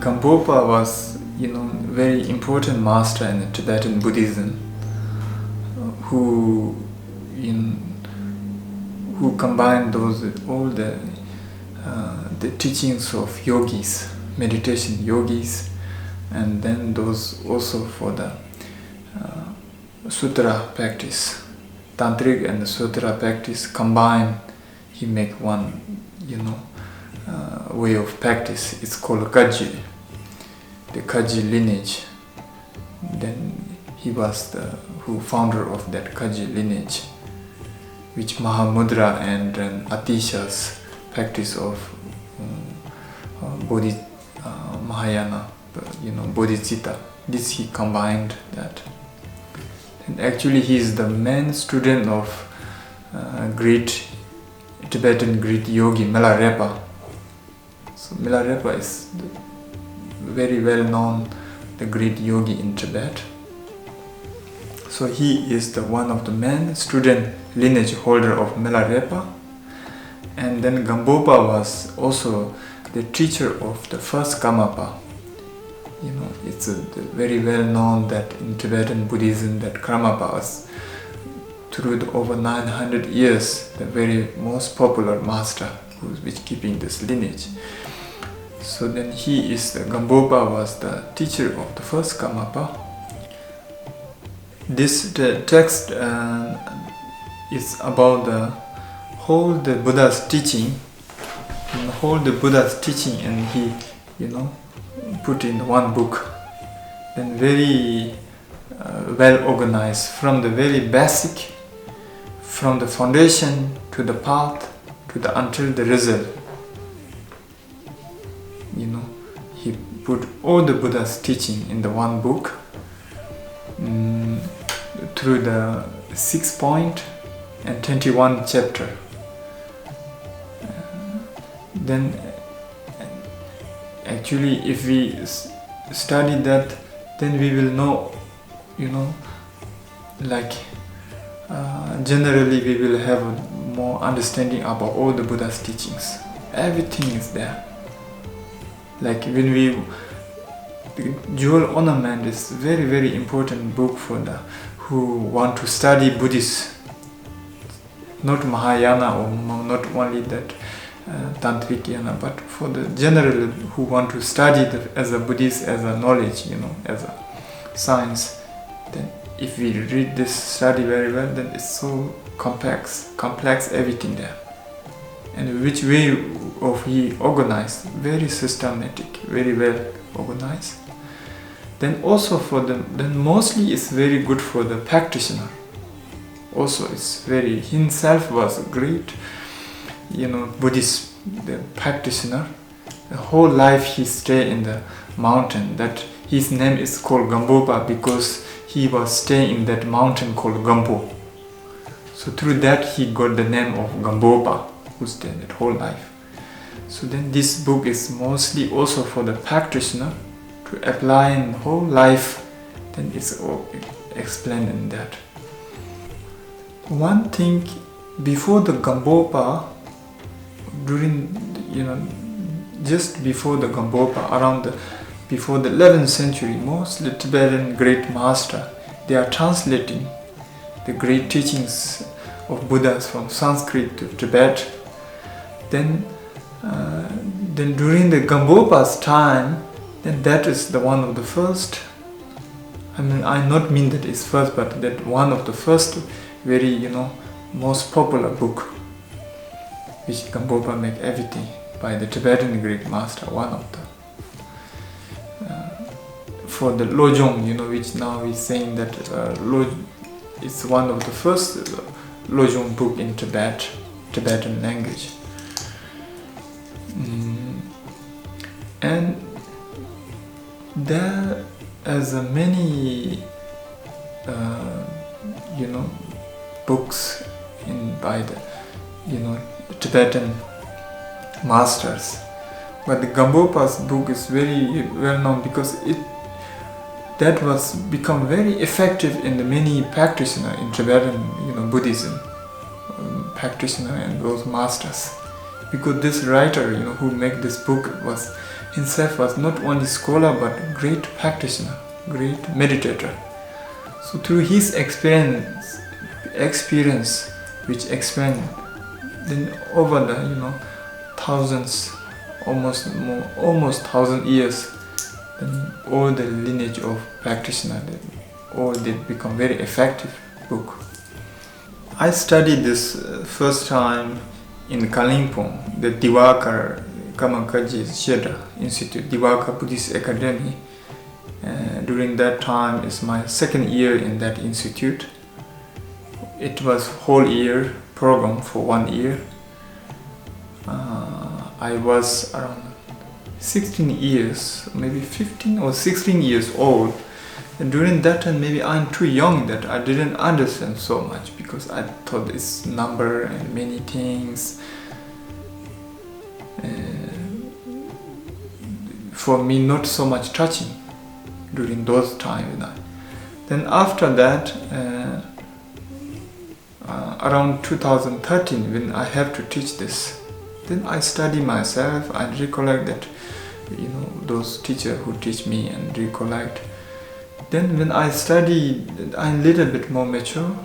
Gampopa was, very important master in Tibetan Buddhism, who combined all the teachings of yogis, meditation yogis, and then those also for the sutra practice, tantric and the sutra practice combined. He make one, way of practice. It's called Kaji, the Kaji lineage. Then he was the founder of that Kaji lineage, which Mahamudra and Atisha's practice of Mahayana, Bodhicitta. This he combined that. And actually he is the main student of great Tibetan great yogi Milarepa. So Milarepa is very well known, the great yogi in Tibet. So he is the one of the main student lineage holder of Milarepa. And then Gampopa was also the teacher of the first Karmapa. It's very well known that in Tibetan Buddhism that Karmapa was through the over 900 years the very most popular master which keeping this lineage. So then Gampopa was the teacher of the first Karmapa. This text is about the whole the Buddha's teaching, and he put in one book, then very well organized from the very basic, from the foundation to the path to until the result. He put all the Buddha's teaching in the one book, through the 6 point and 21 chapter. Then actually if we study that, then we will know, generally we will have more understanding about all the Buddha's teachings. Everything is there. Like when the jewel ornament is very, very important book for the who want to study Buddhist, not Mahayana or not only that Tantric Yana, but for the general who want to study as a Buddhist, as a knowledge, as a science. Then if we read this study very well, then it's so complex everything there. And which way of he organized, very systematic, very well organized. Then also then mostly it's very good for the practitioner. Also it's himself was a great, Buddhist the practitioner. The whole life he stayed in the mountain. That his name is called Gampopa because he was staying in that mountain called Gampo. So through that he got the name of Gampopa, who stayed that whole life. So then this book is mostly also for the practitioner to apply in whole life. Then it's all explained in that. One thing before the Gampopa, just before the Gampopa, before the 11th century, most the Tibetan great master, they are translating the great teachings of Buddhas from Sanskrit to Tibet. Then during the Gampopa's time, then that is the one of the first. I not mean that it's first, but that one of the first very most popular book, which Gampopa make everything by the Tibetan great master. One of the for the Lojong, which now we're saying that it's one of the first Lojong book in Tibetan language. And there is many books by the Tibetan masters, but the Gampopa's book is very well known because that was become very effective in the many practitioner in Tibetan Buddhism, practitioner and those masters, because this writer who made this book himself was not only scholar but great practitioner, great meditator. So through his experience which expand then over the thousands, almost 1,000 years, then all the lineage of practitioner, all did become very effective book. I studied this first time in Kalimpong, the Diwakar Kamakaji Sheda Institute, Diwakar Buddhist Academy. During that time is my second year in that institute. It was whole year program for 1 year. I was around 16 years, maybe 15 or 16 years old. And during that time, maybe I'm too young that I didn't understand so much because I thought it's number and many things. For me, not so much touching during those times. Then after that, around 2013, when I have to teach this, then I study myself. I recollect that, those teachers who teach me and recollect. Then when I study, I'm a little bit more mature,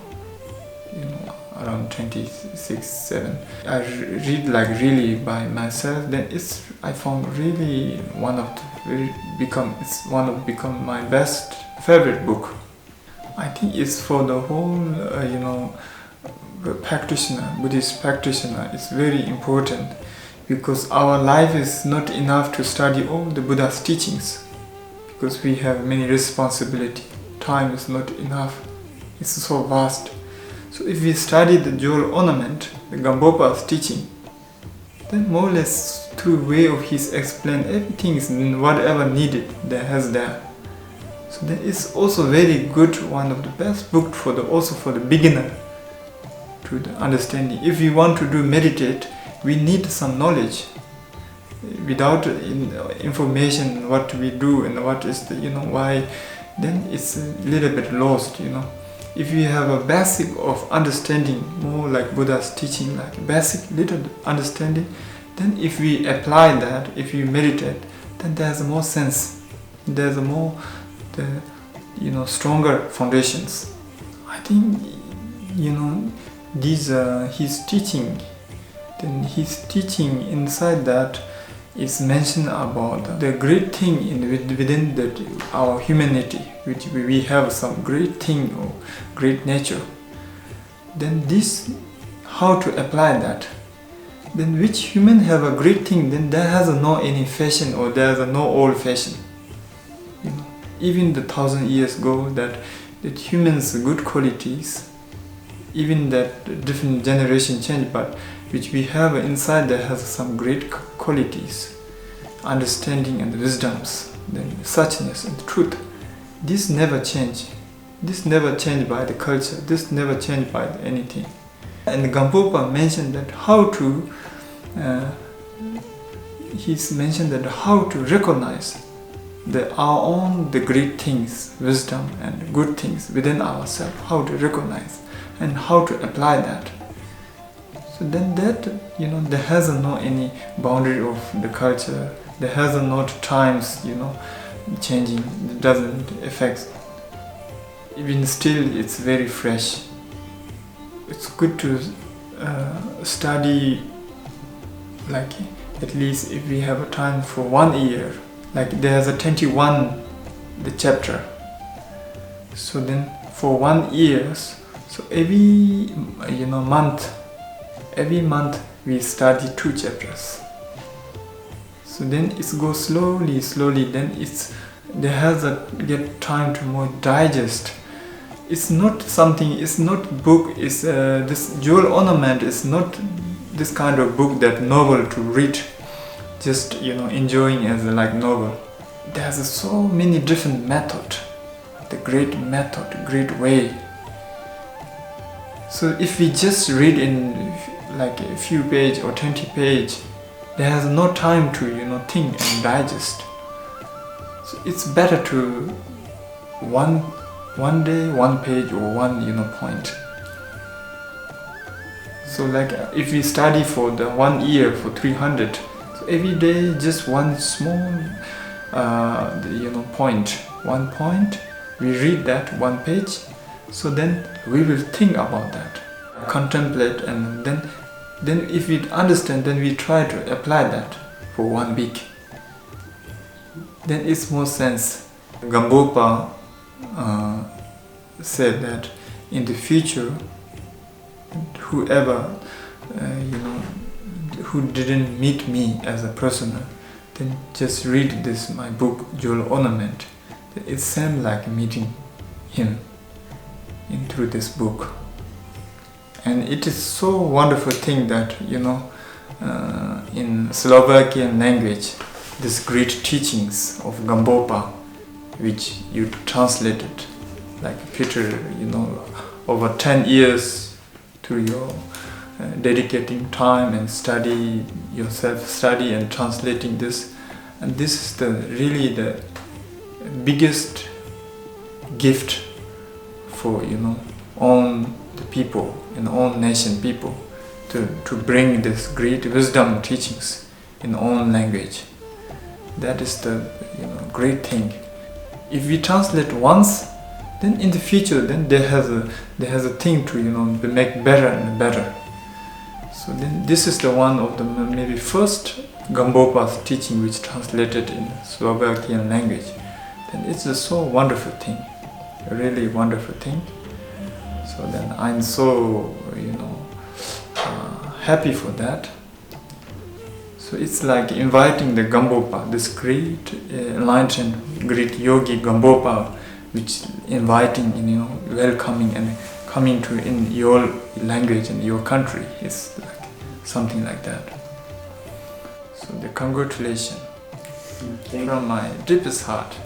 around 26, 7. I read really by myself. Then I found really it's become my best favorite book. I think it's for the whole, practitioner, Buddhist practitioner. It's very important because our life is not enough to study all the Buddha's teachings. Because we have many responsibility, time is not enough, it's so vast. So if we study the jewel ornament, the Gampopa's teaching, then more or less through way of his explain everything is whatever needed there. So that is also very good, one of the best book also for the beginner to the understanding. If we want to do meditate, we need some knowledge. Without information what we do and what is the why, then it's a little bit lost. If you have a basic of understanding, more like Buddha's teaching, like basic little understanding, then if we apply that, if you meditate, then there's more sense, there's more stronger foundations. I think these his teaching, then his teaching inside that is mentioned about the great thing within our humanity, which we have some great thing or great nature. Then this, how to apply that? Then which human have a great thing? Then there has no any fashion or there is no old fashion. Even the 1,000 years ago that humans good qualities, even that different generation change, but which we have inside that has some great qualities, understanding and wisdoms, then suchness and truth. This never change. This never changed by the culture. This never changed by anything. And Gampopa mentioned that he's mentioned that how to recognize our own the great things, wisdom and good things within ourselves. How to recognize and how to apply that. So then that, there has no any boundary of the culture, there has no times, changing, it doesn't affect. Even still, it's very fresh. It's good to study, at least if we have a time for 1 year, there's a 21 the chapter. So then for 1 year, so every month we study 2 chapters. So then it goes slowly, then there has a get time to more digest. It's not something, it's not book, it's this jewel ornament is not this kind of book that novel to read, just enjoying as novel. There's so many different method, the great method, great way. So if we just read in a few page or 20 page, there has no time to think and digest. So it's better to one day, 1 page or 1 point. So if we study for the 1 year for 300, So every day, just one small, one point. We read that one page. So then we will think about that, contemplate, and then if we understand, then we try to apply that for 1 week. Then it's more sense. Gampopa said that in the future, whoever who didn't meet me as a person, then just read this my book Jewel Ornament. It seemed like meeting him through this book, and it is so wonderful thing that in Slovakian language, this great teachings of Gampopa, which you translated like Peter, over 10 years through your dedicating time and study yourself, study and translating this, and this is really the biggest gift for all the people in all nation people to bring this great wisdom teachings in own language. That is the great thing. If we translate once, then in the future, then there has a thing to make better and better. So then this is the one of the maybe first Gampopa's teaching which translated in Slovakian language. Then it's a so wonderful thing, a really wonderful thing. So then I'm so happy for that. So it's like inviting the Gampopa, this great enlightened, great yogi Gampopa, which inviting, welcoming and coming to in your language and your country. It's like something like that. So the congratulations from my deepest heart.